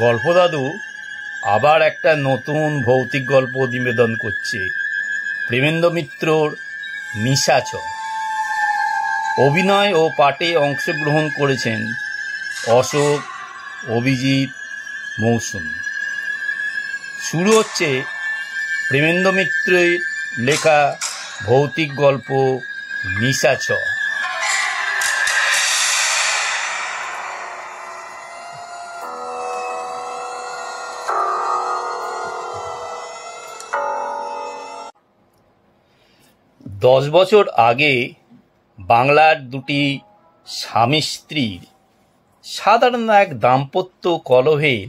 গল্প দাদু আবার একটা নতুন ভৌতিক গল্প নিবেদন করছে। প্রেমেন্দ্র মিত্রর নিশাচর। অভিনয় ও পাঠে অংশগ্রহণ করেছেন অশোক, অভিজিৎ, মৌসুমী। শুরু হচ্ছে প্রেমেন্দ্র মিত্রের লেখা ভৌতিক গল্প নিশাচর। 10 বছর আগে বাংলার দুটি স্বামী স্ত্রীর সাধারণ এক দাম্পত্য কলহের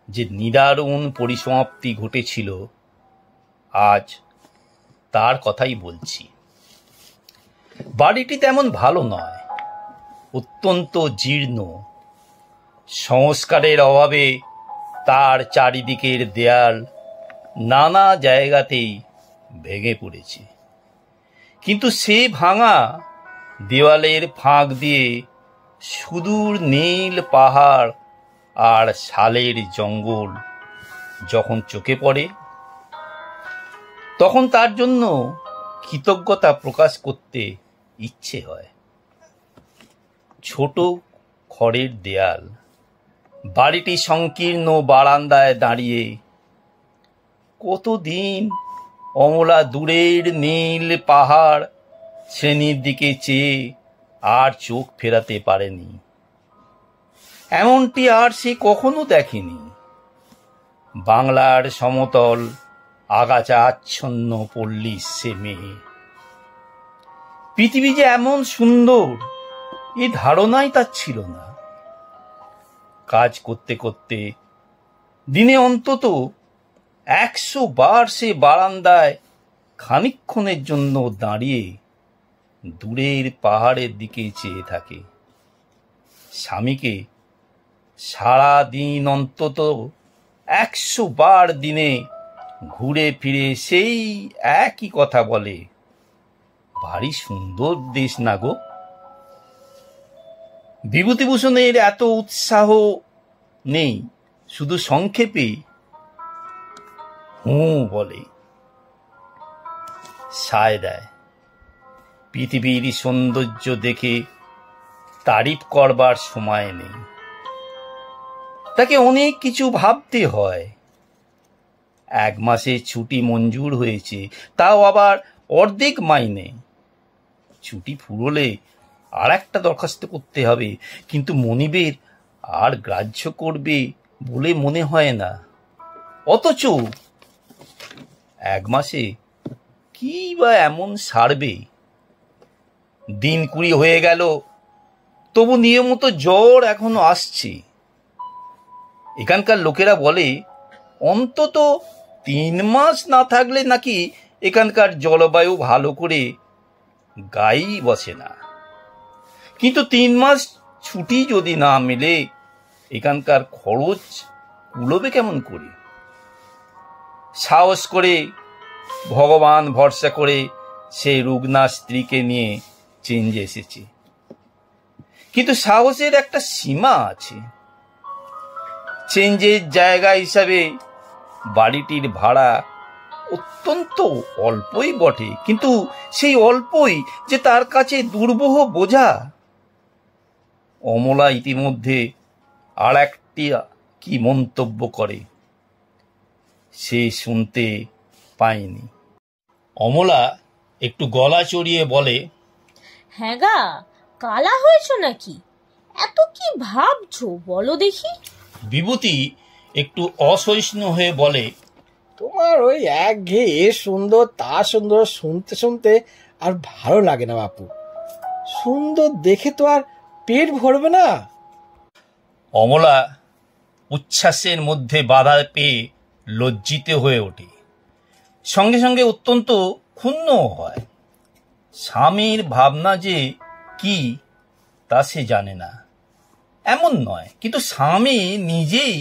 যে নিদারুণ পরিসমাপ্তি ঘটেছিল, আজ তার কথাই বলছি। বাড়িটি তেমন ভালো নয়, অত্যন্ত জীর্ণ। সংস্কারের অভাবে তার চারিদিকের দেয়াল নানা জায়গাতেই ভেঙে পড়েছে, কিন্তু সে ভাঙা দেওয়ালের ফাঁক দিয়ে সুদূর নীল পাহাড় আর শালের জঙ্গল যখন চোখে পড়ে, তখন তার জন্য কৃতজ্ঞতা প্রকাশ করতে ইচ্ছে হয়। ছোট খড়ের দেয়াল, বাড়িটি সংকীর্ণ বারান্দায় দাঁড়িয়ে কতদিন অমলা দূরের নীল পাহাড় শ্রেণীর দিকে চেয়ে আর চোখ ফেরাতে পারেনি। এমনটি আর সে কখনো দেখেনি। বাংলার সমতল আগাছা আচ্ছন্ন পল্লী সে মেয়ে। পৃথিবী যে এমন সুন্দর এই ধারণাই তার ছিল না। কাজ করতে করতে দিনে অন্তত 100 বার সে বারান্দায় খানিকক্ষণের জন্য দাঁড়িয়ে দূরের পাহাড়ের দিকে চেয়ে থাকে। স্বামীকে সারা দিন অন্তত 100 বার দিনে ঘুরে ফিরে সেই একই কথা বলে, ভারী সুন্দর দেশ না গো। বিভূতিভূষণের এত উৎসাহ নেই, শুধু সংক্ষেপে বলে, সায় দেয়। পৃথিবীর সৌন্দর্য দেখে তারিফ করবার সময় নেই, তাকে অনেক কিছু ভাবতে হয়। 1 মাসের ছুটি মঞ্জুর হয়েছে, তাও আবার অর্ধেক মাইনে। ছুটি ফুরোলে আর একটা দরখাস্ত করতে হবে, কিন্তু মনিবের আর গ্রাহ্য করবে বলে মনে হয় না। অথচ 1 মাসে কি বা এমন সারবে? দিন 20 হয়ে গেল, তবু নিয়মিত জ্বর এখনো আসছে। এখানকার লোকেরা বলে অন্তত 3 মাস না থাকলে নাকি এখানকার জলবায়ু ভালো করে গায়েই বসে না। কিন্তু 3 মাস ছুটি যদি না মেলে, এখানকার খরচ কুলোবে কেমন করে? সাহস করে ভগবান ভরসা করে সেই রুগ্না স্ত্রীকে নিয়ে চেঞ্জে এসেছে, কিন্তু সাহসের একটা সীমা আছে। চেঞ্জের জায়গা হিসাবে বাড়িটির ভাড়া অত্যন্ত অল্পই বটে, কিন্তু সেই অল্পই যে তার কাছে দুর্বহ বোঝা। অমলা ইতিমধ্যে আর একটি কি মন্তব্য করে সে শুনতে পায়নি। অমলা একটু গলা চড়িয়ে বলে, হ্যাঁ গা, কালা হয়েছ নাকি? এত কি ভাবছো বলো দেখি। বিভূতি একটু অসহিষ্ণু হয়ে বলে, তোমার ওই একঘেয়ে সুন্দর তা সুন্দর শুনতে শুনতে আর ভালো লাগে না বাপু। সুন্দর দেখে তো আর পেট ভরবে না। অমলা উচ্ছ্বাসের মধ্যে বাধা পেয়ে লজ্জিত হয়ে ওঠে, সঙ্গে সঙ্গে অত্যন্ত ক্ষুণ্ণ হয়। স্বামীর ভাবনা যে কি তা সে জানে না এমন নয়, কিন্তু স্বামী নিজেই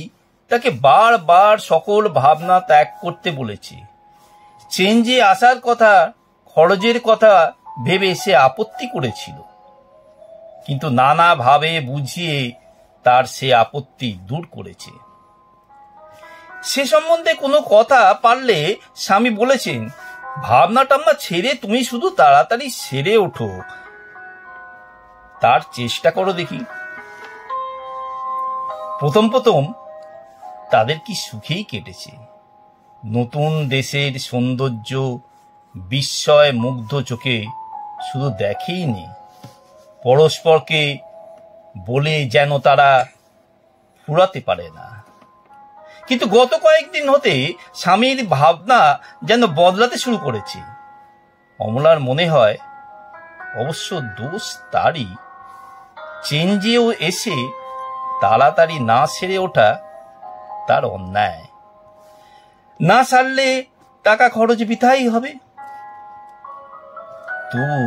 তাকে বারবার সকল ভাবনা ত্যাগ করতে বলেছে। চেঞ্জে আসার কথা, খরচের কথা ভেবে সে আপত্তি করেছিল, কিন্তু নানাভাবে বুঝিয়ে তার সে আপত্তি দূর করেছে। সে সম্বন্ধে কোনো কথা পারলে স্বামী বলেছেন, ভাবনা টাবনা ছেড়ে তুমি শুধু তাড়াতাড়ি সেরে ওঠো, তার চেষ্টা করো দেখি। প্রথম প্রথম তাদের কি সুখেই কেটেছে। নতুন দেশের সৌন্দর্য বিস্ময় মুগ্ধ চোখে শুধু দেখেই নি, পরস্পরকে বলে যেন তারা ফুরাতে পারে না। কিন্তু গত কয়েকদিন হতে স্বামীর ভাবনা যেন বদলাতে শুরু করেছে। অমলার মনে হয় অবশ্য দোষ তারই, চেঞ্জেও এসে তাড়াতাড়ি না সেরে ওঠা তার অন্যায়। না সারলে টাকা খরচ বৃথাই হবে। তবু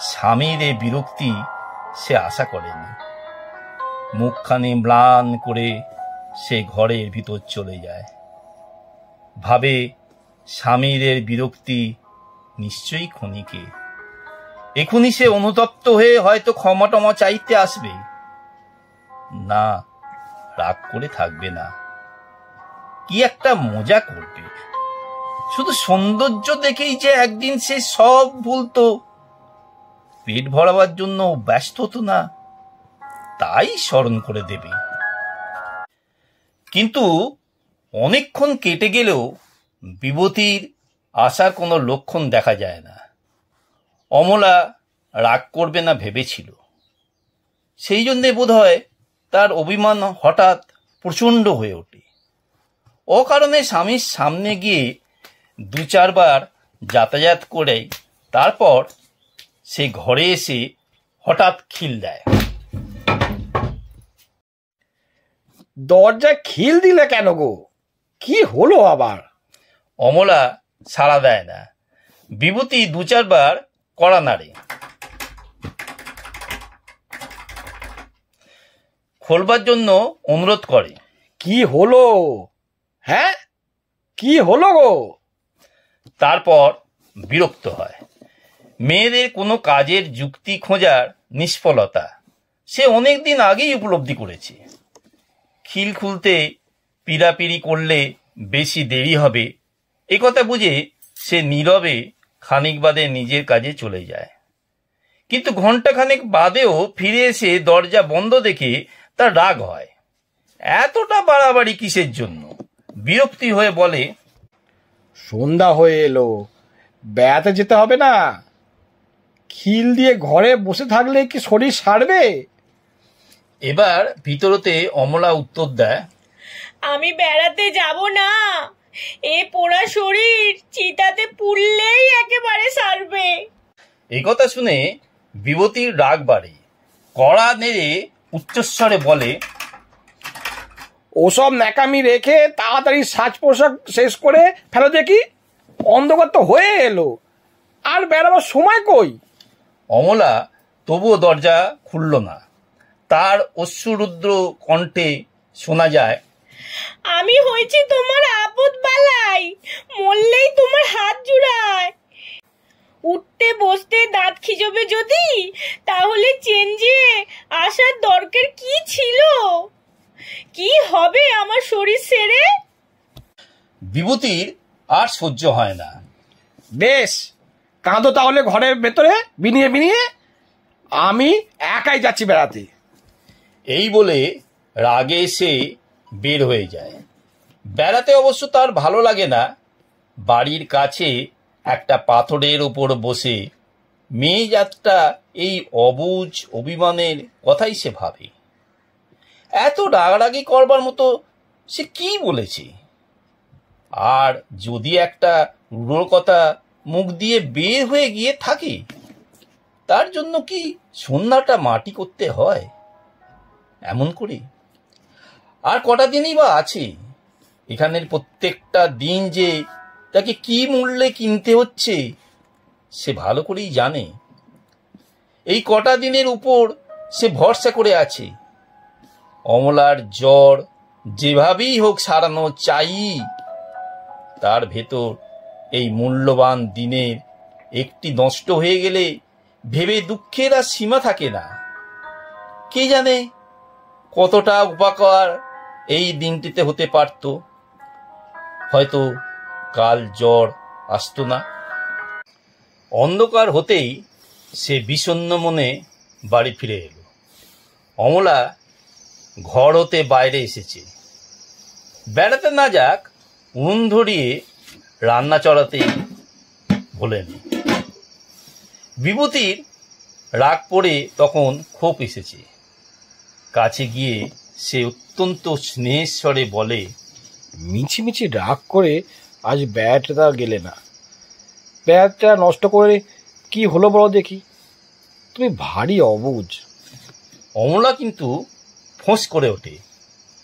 স্বামীর এ বিরক্তি সে আশা করেনি। মুখখানি ম্লান করে সে ঘরের ভিতর চলে যায়। ভাবে স্বামীর এর বিরক্তি নিশ্চয়ই ক্ষণিকে। এখনই সে অনুতপ্ত হয়ে হয়তো ক্ষমা টমা চাইতে আসবে। না, রাগ করে থাকবে না, কি একটা মজা করবে। শুধু সৌন্দর্য দেখেই যে একদিন সে সব ভুলতো, পেট ভরাবার জন্য ব্যস্ত হতো না, তাই স্মরণ করে দেবে। কিন্তু অনেকক্ষণ কেটে গেলেও বিভূতির আসার কোনো লক্ষণ দেখা যায় না। অমলা রাগ করবে না ভেবেছিল, সেই জন্যে বোধহয় তার অভিমান হঠাৎ প্রচণ্ড হয়ে ওঠে। অকারণে স্বামীর সামনে গিয়ে দু চারবার যাতায়াত করে তারপর সে ঘরে এসে হঠাৎ খিল দেয়। দরজায় খিল দিলে কেন গো? কি হলো আবার? অমলা সাড়া দেয় না। বিভূতি দু চারবার কড়া নাড়ে। খোলবার জন্য অনুরোধ করে। কি হলো? হ্যাঁ, কি হলো গো? তারপর বিরক্ত হয়। মেয়েদের কোনো কাজের যুক্তি খোঁজার নিষ্ফলতা সে অনেকদিন আগেই উপলব্ধি করেছে। খিল খুলতে পিড়াপিড়ি করলে বেশি দেরি হবে, একথা বুঝে সে নীরবে খানিক বাদে নিজের কাজে চলে যায়। কিন্তু ঘণ্টাখানেক বাদেও ফিরে এসে দরজা বন্ধ দেখে তার রাগ হয়। এতটা বাড়াবাড়ি কিসের জন্য? বিরক্তি হয়ে বলে, সন্ধ্যা হয়ে এলো, বেড়াতে যেতে হবে না? খিল দিয়ে ঘরে বসে থাকলে কি শরীর সারবে? এবার ভিতরতে অমলা উত্তর দেয়, আমি বেড়াতে যাব না। এ পোড়া শরীর চিতাতে পুড়লেই একেবারে সারবে। এই কথা শুনে বিভূতির রাগ বাড়ে। কড়া নেড়ে উচ্চস্বরে বলে, ওসব ন্যাকামি রেখে তাড়াতাড়ি সাজ পোশাক শেষ করে ফেলো দেখি। অন্ধকার তো হয়ে এলো, আর বেড়াবার সময় কই? অমলা তবুও দরজা খুলল না। তার অশ্রুরুদ্র কণ্ঠে শোনা যায়, আমি হয়েছি তোমার আপদ বালাই, মরলেই তোমার হাত জুড়ায়। উঠতে বসতে দাঁত খিজবে যদি, তাহলে চেঞ্জে আসার দরকার কি ছিল? কি হবে আমার শরীর সেরে? বিভূতির আর সহ্য হয় না। বেশ, কাঁদো তাহলে ঘরের ভেতরে বিনিয়ে বিনিয়ে। আমি একাই যাচ্ছি বেড়াতে। এই বলে রাগে এসে বের হয়ে যায়। বেড়াতে অবশ্য তার ভালো লাগে না। বাড়ির কাছে একটা পাথরের ওপর বসে মেয়ে জাতটা এই অবুঝ অভিমানের কথাই সে ভাবে। এত রাগারাগি করবার মতো সে কি বলেছে? আর যদি একটা রুড়োর কথা মুখ দিয়ে বের হয়ে গিয়ে থাকে, তার জন্য কি সন্ধ্যাটা মাটি করতে হয় এমন করে? আর কটা দিনই বা আছে। এখানের প্রত্যেকটা দিন যে তাকে কি মূল্যে কিনতে হচ্ছে সে ভালো করেই জানে। এই কটা দিনের উপর সে ভরসা করে আছে। অমলার জ্বর যেভাবেই হোক সারানো চাই। তার ভেতর এই মূল্যবান দিনের একটি নষ্ট হয়ে গেলে ভেবে দুঃখের আর সীমা থাকে না। কে জানে কতটা উপকার এই দিনটিতে হতে পারত। হয়তো কাল জ্বর আসতো না। অন্ধকার হতেই সে বিষণ্ণ মনে বাড়ি ফিরে এলো। অমলা ঘর হতে বাইরে এসেছে। বেড়াতে না যাক, উনুন ধরিয়ে রান্না চড়াতেই ভোলেনি। বিভূতির রাগ পড়ে তখন ক্ষোভ এসেছে। কাছে গিয়ে সে অত্যন্ত স্নেহের বলে, মিছিমিছি রাগ করে আজ বেড়াটা গেলে না? বেড়াটা নষ্ট করে কি হলো বলো দেখি? তুমি ভারী অবুঝ। অমলা কিন্তু ফোঁস করে ওঠে,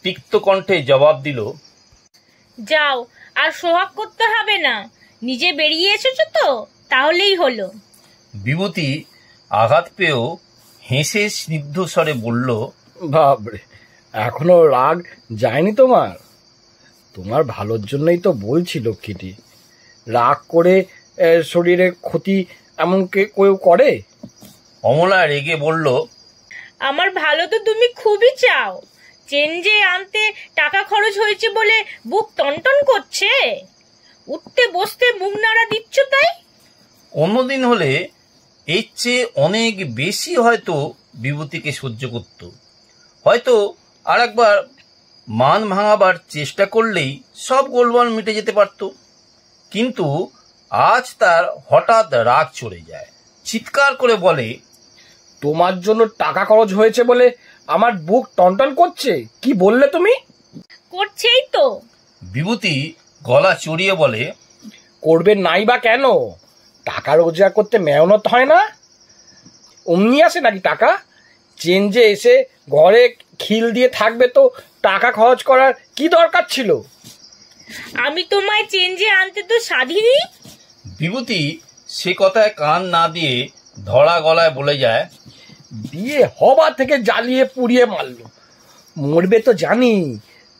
তিক্ত কণ্ঠে জবাব দিল, যাও, আর সোহাগ করতে হবে না, নিজে বেরিয়ে এসেছো তো, তাহলেই হলো। বিভূতি আঘাত পেয়েও হেসে স্নিগ্ধ স্বরে বলল, বাবরে, এখনো রাগ যায়নি তোমার? তোমার ভালোর জন্যই তো বলছি লক্ষ্মীটি। রাগ করে শরীরে ক্ষতি এমন কেউ করে? অমলা রেগে বলল, আমার ভালো তো তুমি খুবই চাও। চেঞ্জে আনতে টাকা খরচ হয়েছে বলে বুক টনটন করছে, উঠতে বসতে মুখ নাড়া দিচ্ছ তাই। অন্যদিন হলে এর চেয়ে অনেক বেশি হয়তো বিভূতিকে সহ্য করত। হয়তো আর একবার মান ভাঙাবার চেষ্টা করলেই সব গোলমাল মিটে যেতে পারত। কিন্তু আজ তার হঠাৎ রাগ চড়ে যায়। চিৎকার করে বলে, তোমার জন্য টাকা খরচ হয়েছে বলে আমার বুক টনটন করছে? কি বললে তুমি? করছেই তো। বিভূতি গলা চড়িয়ে বলে, করবে নাই বা কেন? টাকা রোজগার করতে মেহনত হয় না? অমনি আসে নাকি টাকা? চেঞ্জে এসে ঘরে খিল দিয়ে থাকবে তো টাকা খরচ করার কি দরকার ছিল? আমি তোমায় চেঞ্জে আনতে তো স্বাধীনই। বিভূতি সে কথায় কান না দিয়ে ধরা গলায় বলে যায়, বিয়ে হবার থেকে জ্বালিয়ে পুড়িয়ে মারলো। মরবে তো জানি,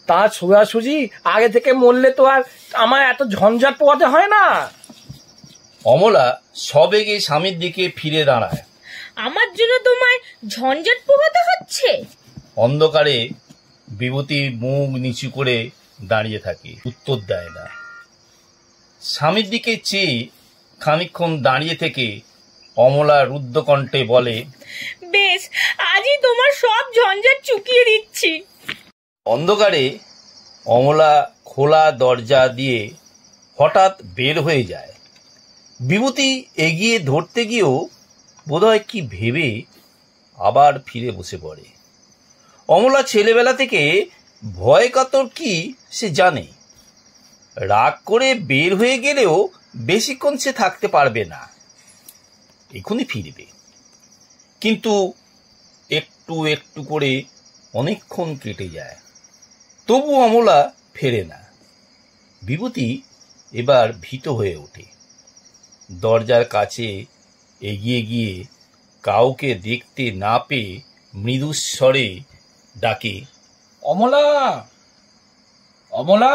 তার সোজাসুজি আগে থেকে মরলে তো আর আমার এত ঝঞ্ঝাট পোয়াতে হয় না। অমলা সবেগে স্বামীর দিকে ফিরে দাঁড়ায়। আমার জন্য তোমায় ঝঞ্ঝাট পোহাতে হচ্ছে? অন্ধকারে বিভূতি মুখ নিচু করে দাঁড়িয়ে থাকে, উত্তর দেয় না। স্বামীর দিকে চেয়ে খানিকক্ষণ দাঁড়িয়ে থেকে অমলা রুদ্ধ কণ্ঠে বলে, বেশ, আজই তোমার সব ঝঞ্ঝাট চুকিয়ে দিচ্ছি। অন্ধকারে অমলা খোলা দরজা দিয়ে হঠাৎ বের হয়ে যায়। বিভূতি এগিয়ে ধরতে গিয়েও বোধহয় কি ভেবে আবার ফিরে বসে পড়ে। অমলা ছেলেবেলা থেকে ভয় কাতর কি সে জানে। রাগ করে বের হয়ে গেলেও বেশিক্ষণ সে থাকতে পারবে না, এখনই ফিরবে। কিন্তু একটু একটু করে অনেকক্ষণ কেটে যায়, তবু অমলা ফেরে না। বিভূতি এবার ভীত হয়ে ওঠে। দরজার কাছে এগিয়ে গিয়ে কাউকে দেখতে না পেয়ে মৃদুস্বরে ডাকে, অমলা, অমলা।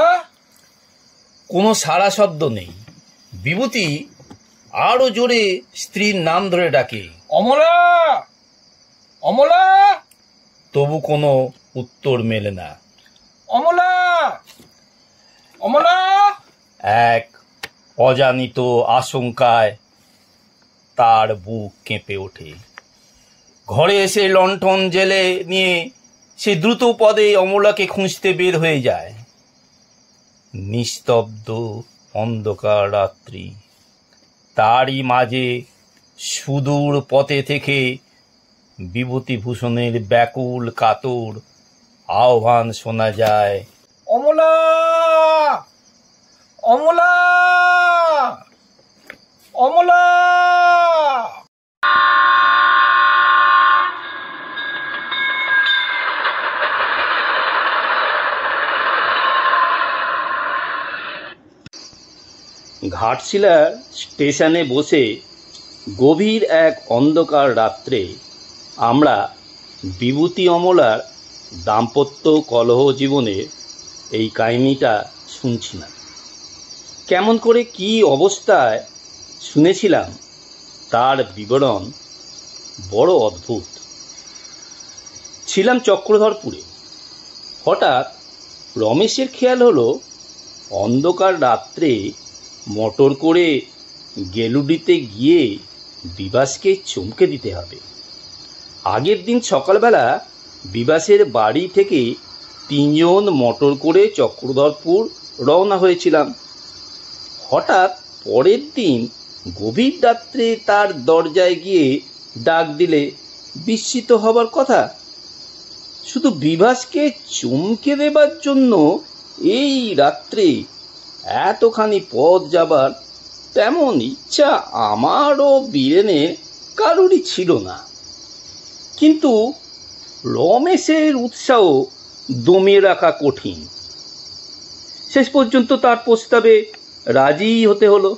কোনো সাড়া শব্দ নেই। বিভূতি আরো জোরে স্ত্রীর নাম ধরে ডাকে, অমলা, অমলা। তবু কোনো উত্তর মেলে না। অমলা, অমলা। এক অজানিত আশঙ্কায় তার বুক কেঁপে ওঠে। ঘরে এসে লণ্ঠন জেলে নিয়ে সে দ্রুত পদে অমলাকে খুঁজতে বের হয়ে যায়। নিস্তব্ধ অন্ধকার রাত্রি, তারই মাঝে সুদূর পথে থেকে বিভূতিভূষণের ব্যাকুল কাতর আহ্বান শোনা যায়, অমলা, অমলা, অমলা। ঘাটশিলার স্টেশনে বসে গভীর এক অন্ধকার রাত্রে আমরা বিভূতি অমলার দাম্পত্য কলহ জীবনের এই কাহিনীটা শুনছিলাম। কেমন করে কি অবস্থায় শুনেছিলাম তার বিবরণ বড় অদ্ভুত। ছিলাম চক্রধরপুরে। হঠাৎ রমেশের খেয়াল হলো অন্ধকার রাত্রে মোটর করে গেলুডিতে গিয়ে বিবাসকে চমকে দিতে হবে। আগের দিন সকালবেলা বিবাসের বাড়ি থেকে 3 জন মোটর করে চক্রধরপুর রওনা হয়েছিলাম। হঠাৎ পরের দিন গভীর রাত্রে তার দরজায় গিয়ে ডাক দিলে বিস্মিত হবার কথা। শুধু বিভাসকে চমকে দেবার জন্য এই রাত্রে এতখানি পথ যাবার তেমন ইচ্ছা আমার ও বীরেনের কারোরই ছিল না। কিন্তু রমেশের উৎসাহ দমিয়ে রাখা কঠিন। শেষ পর্যন্ত তার প্রস্তাবে রাজি হতে হলো।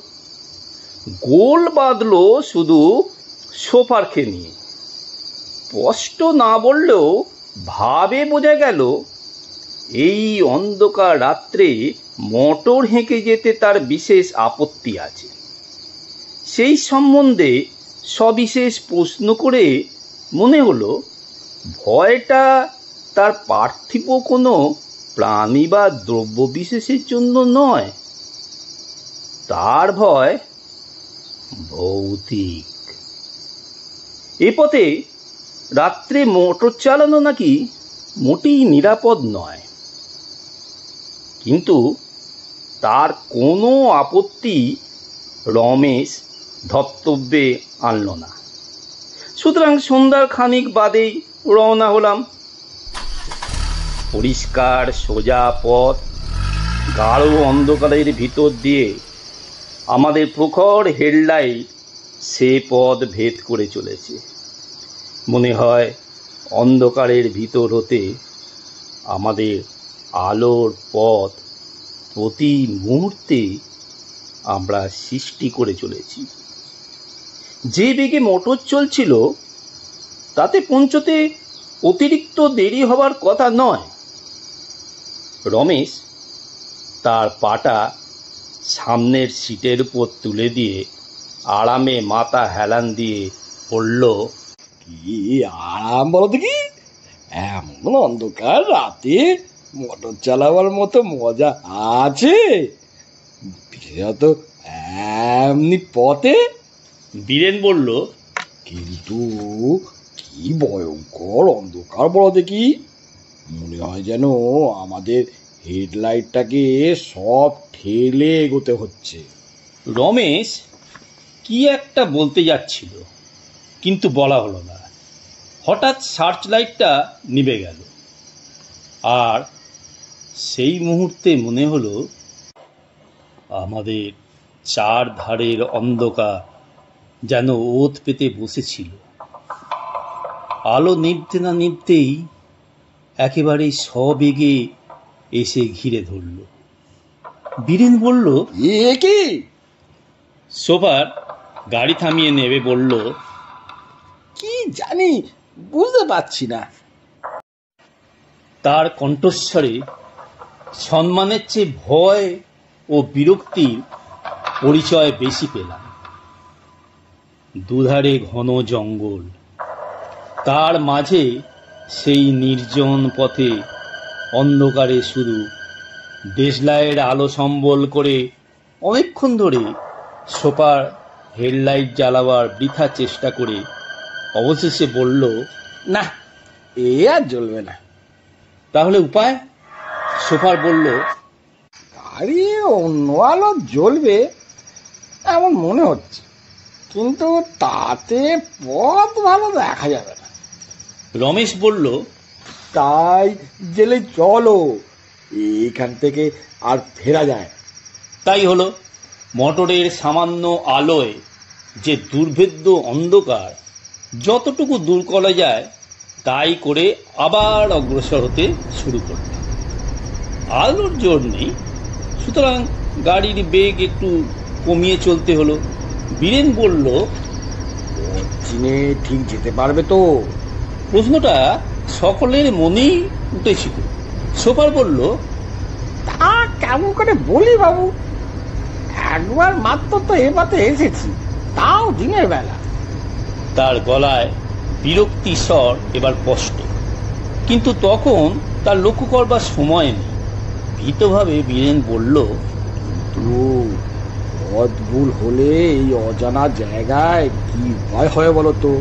গোল বাঁধল শুধু সোফারকে নিয়ে। স্পষ্ট না বললেও ভাবে বোঝা গেল এই অন্ধকার রাত্রে মোটর হেঁকে যেতে তার বিশেষ আপত্তি আছে। সেই সম্বন্ধে সবিশেষ প্রশ্ন করে মনে হলো ভয়টা তার পার্থিব কোনো প্রাণী বা দ্রব্য বিশেষের জন্য নয়, তার ভয় ভৌতিক। এ পথে রাত্রে মোটর চালানো নাকি মোটেই নিরাপদ নয়। কিন্তু তার কোনো আপত্তি রমেশ ধর্তব্যে আনল না। সুতরাং সন্ধ্যার খানিক বাদেই রওনা হলাম। পরিষ্কার সোজা পথ গাঢ় অন্ধকারের ভিতর দিয়ে আমাদের প্রখর হেডলাইট সে পথ ভেদ করে চলেছে। মনে হয় অন্ধকারের ভিতর হতে আমাদের আলোর পথ প্রতি মুহূর্তে আমরা সৃষ্টি করে চলেছি। যে বেগে মোটর চলছিল তাতে পৌঁছতে অতিরিক্ত দেরি হবার কথা নয়। রমেশ তার পাটা সামনের সিটের উপর তুলে দিয়ে আরামে মাথা হেলান দিয়ে পড়ল, কি আরাম বলো দেখি, এমন অন্ধকার রাতে মোটর চালাবার মতো মজা আছে? তো এমনি পথে। বীরেন বলল, কিন্তু কি ভয়ঙ্কর অন্ধকার বলো দেখি, মনে হয় যেন আমাদের হেডলাইটটাকে সব ঠেলে এগোতে হচ্ছে। রমেশ কি একটা বলতে যাচ্ছিল, কিন্তু বলা হলো না। হঠাৎ সার্চ লাইটটা নিভে গেল, আর সেই মুহূর্তে মনে হলো আমাদের চার ধারের অন্ধকার যেন ওত পেতে বসেছিল। আলো নিভতে না নিভতেই একেবারে সবেগে এসে ঘিরে ধরল। বীরেন বলল, এ কি? সোফার গাড়ি থামিয়ে নেবে বলল, কি জানি বুঝতে পারছি না। তার কণ্ঠস্বরে সম্মানের চেয়ে ভয় ও বিরক্তির পরিচয় বেশি পেলাম। দুধারে ঘন জঙ্গল, তার মাঝে সেই নির্জন পথে অন্ধকারে শুধু দেশলাইয়ের আলো সম্বল করে অনেকক্ষণ ধরে সোফার হেডলাইট জ্বালাবার বৃথা চেষ্টা করে অবশেষে বলল, না, এ আর জ্বলবে না। তাহলে উপায়? সোফার বলল, গাড়ি অন্য আলো জ্বলবে এমন মনে হচ্ছে, কিন্তু তাতে পথ ভালো দেখা যাবে না। রমেশ বলল, তাই জেলে চলো, এইখান থেকে আর ফেরা যায়। তাই হলো। মোটরের সামান্য আলোয় যে দুর্ভেদ্য অন্ধকার যতটুকু দূর করা যায় তাই করে আবার অগ্রসর হতে শুরু করল। আলোর জোর নেই, সুতরাং গাড়ির বেগ একটু কমিয়ে চলতে হলো। বীরেন বলল, চিনে ঠিক যেতে পারবে তো? প্রশ্নটা সকলের মনেই উঠেছিল। সোফার বলল, তা কেমন করে বলি বাবু, একবার মাত্র তো এ পথে এসেছি, তাও দিনের বেলা। তার গলায় বিরক্তি স্বর এবার স্পষ্ট, কিন্তু তখন তার লক্ষ্য করবার সময় নেই। ভীতভাবে বীরেন বলল, তো পথ ভুল হলে এই অজানা জায়গায় কি ভয় হয় বলো তো?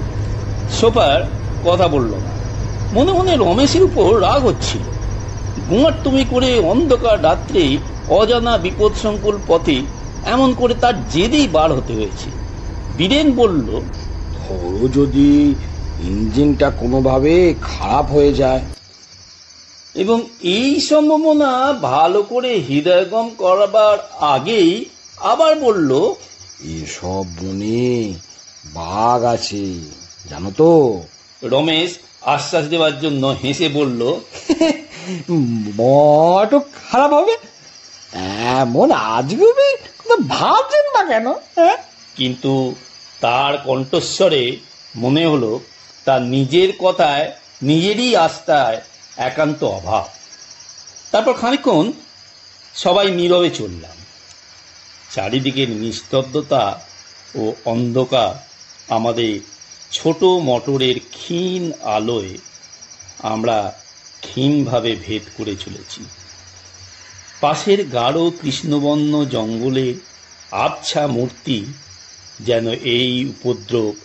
সোপার কথা বলল না। মনে মনে রমেশের উপর রাগ হচ্ছিল। গুমারতুমি করে অন্ধকার রাত্রে অজানা বিপদ সংকুল পথে এমন করে তার জেদেই বার হতে হয়েছে। বীরেন বলল, ধরো যদি ইঞ্জিনটা কোনোভাবে খারাপ হয়ে যায়? এবং এই সম্ভাবনা ভালো করে হৃদয়গম করবার আগেই আবার বলল, এসব বনে বাঘ আছে জানো তো? রমেশ আশ্বাস দেওয়ার জন্য হেসে বলল, বড় খারাপ হবে এমন আজগুবি ভাবছেন না কেন? কিন্তু তার কণ্ঠস্বরে মনে হলো তার নিজের কথায় নিজেরই আস্থায় একান্ত অভাব। তারপর খানিকক্ষণ সবাই নীরবে চললাম। চারিদিকের নিস্তব্ধতা ও অন্ধকার আমাদের ছোট মোটরের ক্ষীণ আলোয় আমরা ক্ষীণভাবে ভেদ করে চলেছি। পাশের গাঢ় কৃষ্ণবর্ণ জঙ্গলের আবছা মূর্তি যেন এই উপদ্রব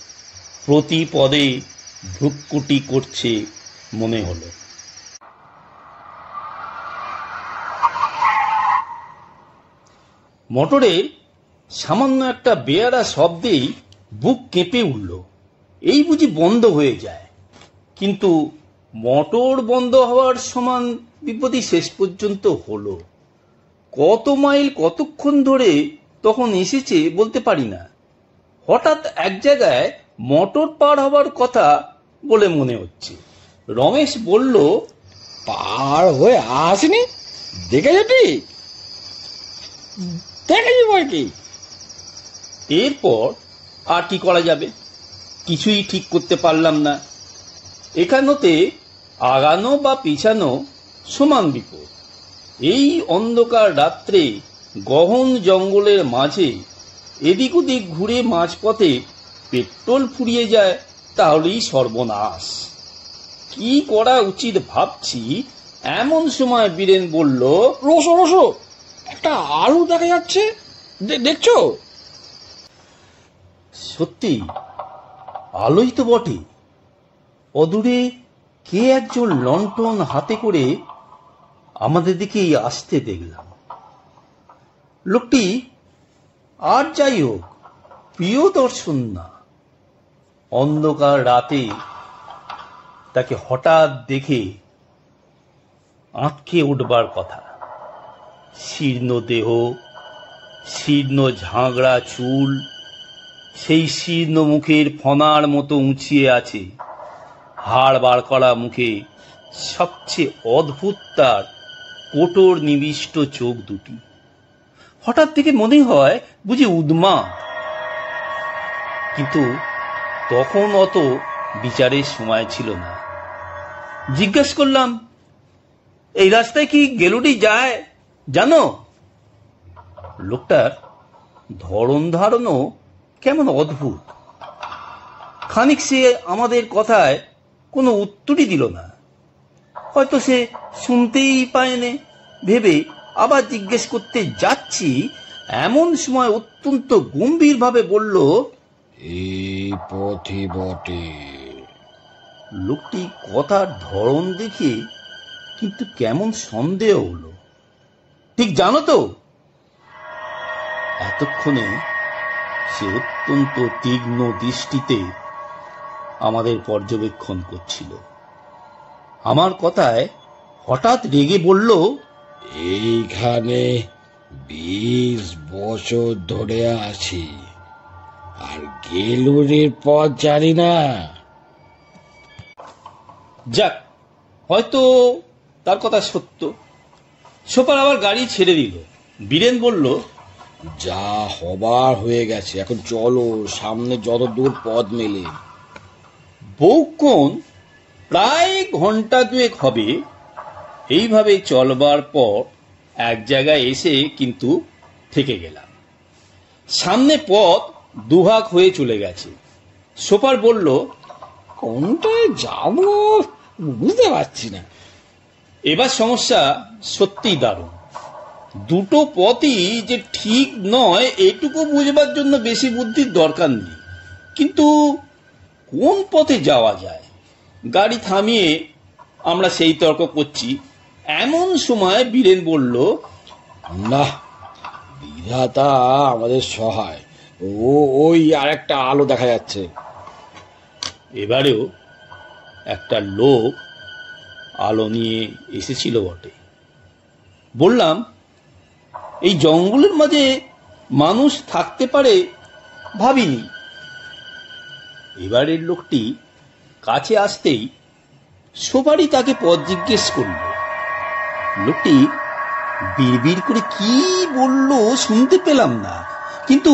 প্রতি পদে ভ্রুকুটি করছে মনে হলো। মোটরের সামান্য একটা বেয়ারা শব্দেই বুক কেঁপে উঠল। এই বুঝি বন্ধ হয়ে যায়। কিন্তু মোটর বন্ধ হওয়ার সমান বিপদই শেষ পর্যন্ত হলো। কত মাইল কতক্ষণ ধরে তখন এসেছে বলতে পারি না। হঠাৎ এক জায়গায় মোটর পার হওয়ার কথা বলে মনে হচ্ছে। রমেশ বলল, পার হয়ে আসেনি দেখেছো? ঠিক দেখেছি বই কি। এরপর আর কি করা যাবে? কিছুই ঠিক করতে পারলাম না। এখানতে আগানো বা পিছানো সমান বিপদ। এই অন্ধকার রাত্রে গহন জঙ্গলের মাঝে এদিক ওদিক ঘুরে মাঝপথে পেট্রোল ফুরিয়ে যায় তাহলেই সর্বনাশ। কি করা উচিত ভাবছি এমন সময় বীরেন বলল, রসো রসো একটা আলু দেখা যাচ্ছে, দেখছো? সত্যি আলোই তো বটে। অদূরে কে একজন লণ্ঠন হাতে করে আমাদের দিকেই আসতে দেখলাম। লোকটি আর যাই হোক প্রিয় দর্শন না। অন্ধকার রাতে তাকে হঠাৎ দেখে আঁতকে উঠবার কথা। শীর্ণ দেহ, শীর্ণ ঝাঁকড়া চুল, সেই শীর্ণ মুখের ফনার মতো উঁচিয়ে আছে। হাড় বার করা মুখে সবচেয়ে অদ্ভুত তার কোটর নিবিষ্ট চোখ দুটি। হঠাৎ থেকে মনে হয় বুঝি উন্মাদ। কিন্তু তখন অত বিচারের সময় ছিল না। জিজ্ঞেস করলাম, এই রাস্তায় কি গেলুটি যায় জানো? লোকটার ধরন ধারণও কেমন অদ্ভুত। খানিক সে আমাদের কথায় কোনো উত্তরই দিল না। হয়তো সে শুনতেই পায়নি ভেবে আবার জিজ্ঞেস করতে যাচ্ছি, এমন সময় অত্যন্ত গম্ভীর ভাবে বলল, এই পথে বটে। লোকটি কথার ধরন দেখে কিন্তু কেমন সন্দেহ হলো। ঠিক জানো তো? এতক্ষণে সে অত্যন্ত তীক্ষ্ণ দৃষ্টিতে আমাদের পর্যবেক্ষণ করছিল। আমার কথায় হঠাৎ রেগে বলল, এইখানে 20 বছর ধরে আছি আর গেলুরির পথ জানি না। যাক, হয়তো তার কথা সত্য। সোপার আবার গাড়ি ছেড়ে দিল। বীরেন বলল, যা হবার হয়ে গেছে, এখন চলো, সামনে যত দূর পথ মেলে। বহুক্ষণ প্রায় ঘন্টা দুয়েক হবে এইভাবে চলবার পর এক জায়গায় এসে কিন্তু থেকে গেলাম। সামনে পথ দুভাগ হয়ে চলে গেছে। সোপার বলল, কোনটায় যাব বুঝতে পারছি না। এবার সমস্যা সত্যিই দারুণ। দুটো পথই যে ঠিক নয় এটুকু বুঝবার জন্য বেশি বুদ্ধির দরকার নেই, কিন্তু কোন পথে যাওয়া যায় গাড়ি থামিয়ে আমরা সেই তর্ক করছি। এমন সময় বীরেন বলল, না, বিধাতা আমাদের সহায়, ওই আর একটা আলো দেখা যাচ্ছে। এবারেও একটা লোক আলো নিয়ে এসেছিল বটে। বললাম, এই জঙ্গলের মাঝে মানুষ থাকতে পারে ভাবিনি। এবারের লোকটি কাছে আসতেই সবারই তাকে পথ জিজ্ঞেস করল। লোকটি বিড়বিড় করে কি বলল শুনতে পেলাম না, কিন্তু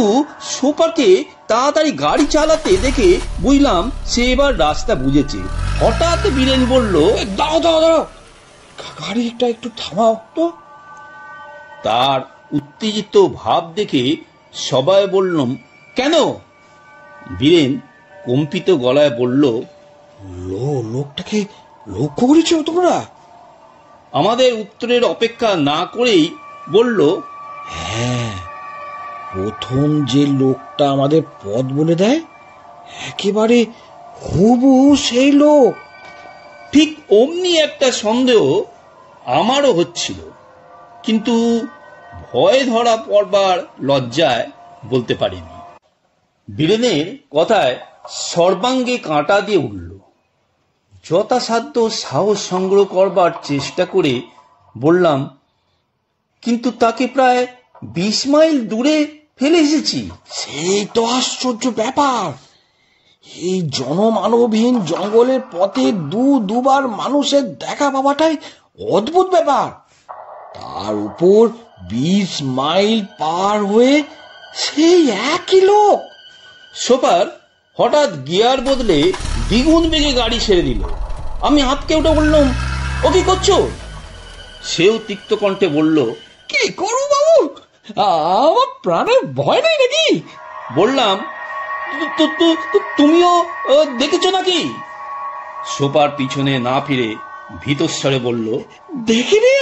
সোপাকে তাড়াতাড়ি গাড়ি চালাতে দেখে বুঝলাম সে এবার রাস্তা বুঝেছে। হঠাৎ বীরেন বলল, দাও দাও দাও, গাড়িটা একটু থামাও তো। তার উত্তেজিত ভাব দেখে সবাই বললাম, কেন? বীরেন কম্পিত গলায় বলল, লোকটাকে লক্ষ্য করেছো তোমরা? আমাদের উত্তরের অপেক্ষা না করেই বলল, হ্যাঁ, প্রথম যে লোকটা আমাদের পথ বলে দেয় একেবারে হুবহু সেই লোক। ঠিক অমনি একটা সন্দেহ আমারও হচ্ছিল, কিন্তু ভয় ধরা পড়বার লজ্জায় বলতে পারিনি। বীরেনের কথায় সর্বাঙ্গে কাঁটা দিয়ে উঠল। যথাসাধ্য সাহস সংগ্রহ করবার চেষ্টা করে বললাম, কিন্তু তাকে প্রায় 20 মাইল দূরে ফেলে এসেছি। সেই তো আশ্চর্য ব্যাপার, এই জনমানবহীন জঙ্গলের পথে দুবার মানুষের দেখা পাওয়াটাই অদ্ভুত ব্যাপার। তার উপর 20 মাইল পার হয়ে সেই একই লোক। সোপার হঠাৎ গিয়ার বদলে দ্বিগুণ বেগে গাড়ি ছেড়ে দিল। আমি হাতকে উঠে বললাম, ও কি করছো? সেও তিক্ত কণ্ঠে বলল, কি করবো বাবু, আমার প্রাণের ভয় নেই নাকি? বললাম, তুমিও দেখেছো নাকি? সোপার পিছনে না ফিরে ভীতস্বরে বলল, দেখিনি।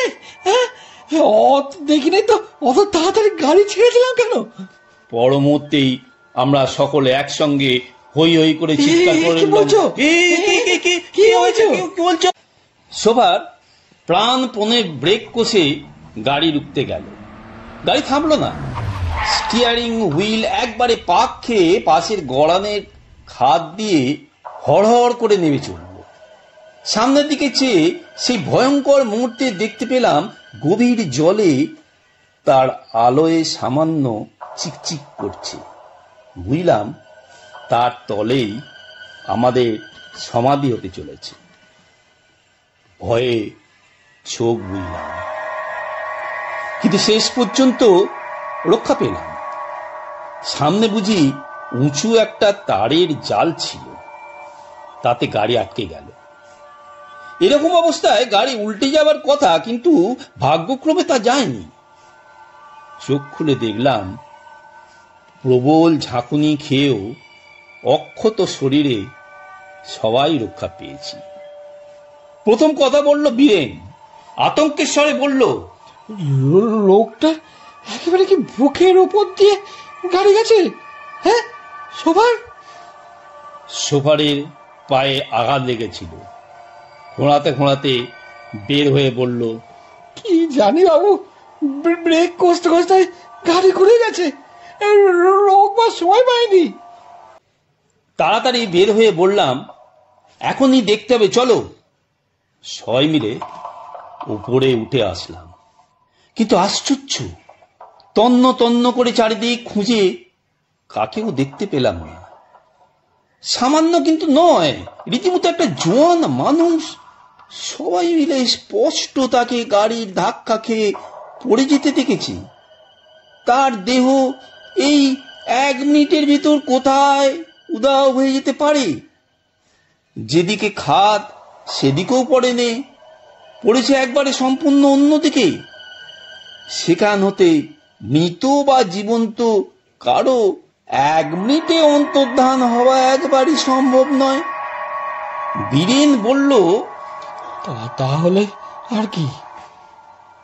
দেখিনি তো অত তাড়াতাড়ি গাড়ি ছেড়ে দিলাম কেন? পর মুহূর্তেই আমরা সকলে একসঙ্গে হই হই করে চিৎকার করে কি হয়েছে? সোপার প্রাণপণে ব্রেক কষে গাড়ি রুখতে গেল। গাড়ি থামলো না। স্টিয়ারিং হুইল একবারে পাক খেয়ে পাশের গড়ানের খাদ দিয়ে হড়হড় করে নেমে চলল। সামনের দিকে চেয়ে সেই ভয়ঙ্কর মুহূর্তে দেখতে পেলাম গভীর জলে তার আলোয় সামান্য চিকচিক করছে। বুঝলাম তার তলেই আমাদের সমাধি হতে চলেছে। ভয়ে চোখ বুঝলাম, কিন্তু শেষ পর্যন্ত রক্ষা পেলাম। সামনে বুঝি উঁচু একটা তারের জাল ছিল, তাতে গাড়ি আটকে গেল। এরকম অবস্থায় গাড়ি উল্টে যাবার কথা, কিন্তু ভাগ্যক্রমে তা যায়নি। চোখ খুলে দেখলাম প্রবল ঝাঁকুনি খেয়েও অক্ষত শরীরে সবাই রক্ষা পেয়েছি। প্রথম কথা বলল বীরেন, আতঙ্কের স্বরে বলল, লোকটা একেবারে কি বুকের উপর দিয়ে গাড়ি গেছে? হ্যাঁ, সোফারের পায়ে আঘাত লেগেছিল। ঘোড়াতে ঘোড়াতে বের হয়ে বলল, কি জানি বাবু, ব্রেক কষতে কষতে গাড়ি ঘুরে গেছে, রোকবার সময় পাইনি। তাড়াতাড়ি বের হয়ে বললাম, এখনই দেখতে হবে, চলো। সবাই মিলে উপরে উঠে আসলাম, কিন্তু আশ্চর্য, তন্ন তন্ন করে চারিদিক খুঁজে কাকেও দেখতে পেলাম না। সামান্য কিন্তু নয়, রীতিমতো একটা জোয়ান মানুষ। সবাই মিলে স্পষ্ট তাকে গাড়ির ধাক্কা খেয়ে পড়ে যেতে দেখেছি। তার দেহ এই 1 মিনিটের ভিতর কোথায় উধাও হয়ে যেতে পারে। যেদিকে খাদ সেদিকেও পড়েনি, পড়েছে একবারে সম্পূর্ণ অন্যদিকে। সেখান হতে মৃত বা জীবন্ত কারো 1 মিনিটে অন্তর্ধান হওয়া একবারই সম্ভব নয়। বীরেন বলল, তাহলে আর কি?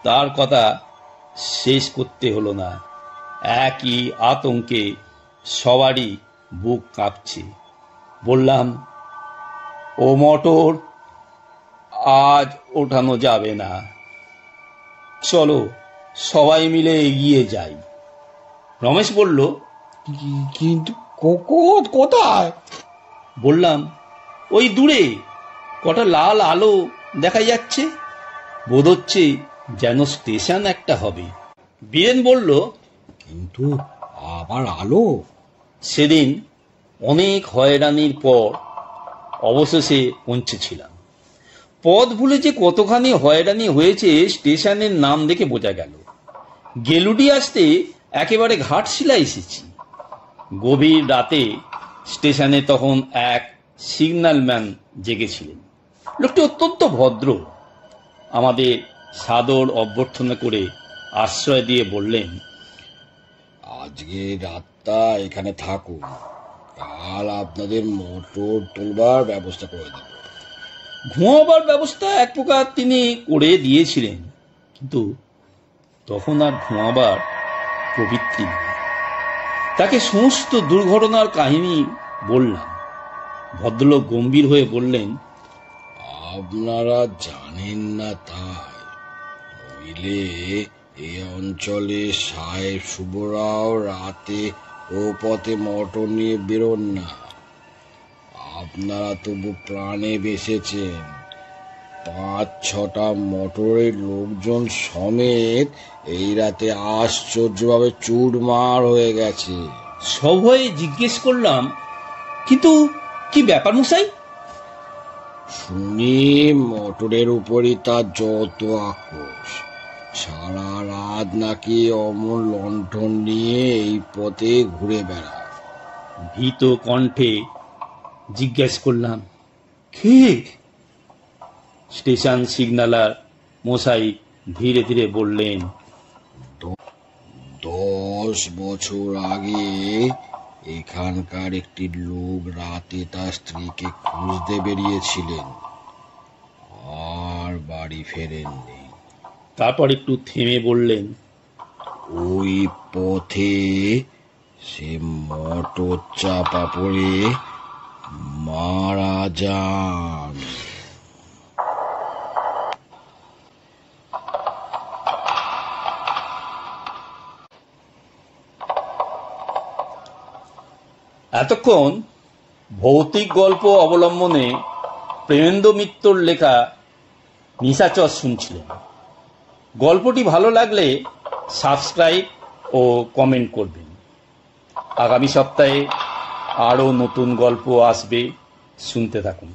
তার কথা শেষ করতে হলো না। একই আতঙ্কে সবারই বুক কাঁপছে। বললাম, ও মোটর আজ ওঠানো যাবে না, চলো সবাই মিলে এগিয়ে যাই। রমেশ বলল, কিন্তু কোথায়? বললাম, ওই দূরে কটা লাল আলো দেখা যাচ্ছে, বোধ হচ্ছে যেন স্টেশন একটা হবে। বীরেন বলল, কিন্তু আবার আলো? সেদিন অনেক হয়রানির পর অবশেষে পৌঁছেছিলাম। পথ ভুলে যে কতখানি হয়রানি হয়েছে স্টেশনের নাম দেখে বোঝা গেল। গেলুডি আসতে একেবারে ঘাটশিলা এসেছি। গভীর রাতে স্টেশনে তখন এক সিগন্যালম্যান জেগেছিলেন। লোকটি অত্যন্ত ভদ্র। আমাদের সাদর অভ্যর্থনা করে আশ্রয় দিয়ে বললেন, আজকে রাতটা এখানে থাকুন, কাল আপনাদের মোটর তোলবার ব্যবস্থা করে দেব। ঘুমাবার ব্যবস্থা এক প্রকার তিনি করে দিয়েছিলেন, কিন্তু তখন আর ঘুমাবার প্রবৃত্তি নেই। তাকে সমস্ত দুর্ঘটনার কাহিনী বললাম। ভদ্রলোক গম্ভীর হয়ে বললেন, আপনারা জানেন না তাই, নইলে এই অঞ্চলে সাহেব শুভরাও রাতে ও পথে মোটর নিয়ে বেরোন না। আপনারা তবু প্রাণে বেঁচেছেন। 5-6টা মোটরের লোকজন সমেত এই রাতে আশ্চর্যভাবে চুরমার হয়ে গেছে। সভয়ে জিজ্ঞেস করলাম, কিন্তু কি ব্যাপার মশাই? শুনি মোটরের উপরই তার যত আক্রোশ। সারা রাত নাকি অমন লণ্ঠন নিয়ে এই পথে ঘুরে বেড়ায়। ভীত কণ্ঠে জিজ্ঞেস করলাম, কে? স্টেশন সিগন্যালার মশাই ধীরে ধীরে বললেন, 10 বছর আগে এখানকার একটি লোক রাতে তার স্ত্রীকে খুঁজতে বেরিয়েছিলেন, আর বাড়ি ফেরেননি। তারপর একটু থেমে বললেন, ওই পথে সে মোটর চাপা পড়ে মারা যান। এতক্ষণ ভৌতিক গল্প অবলম্বনে প্রেমেন্দ্র মিত্রর লেখা নিশাচর শুনছিলেন। গল্পটি ভালো লাগলে সাবস্ক্রাইব ও কমেন্ট করবেন। আগামী সপ্তাহে আরও নতুন গল্প আসবে, শুনতে থাকুন।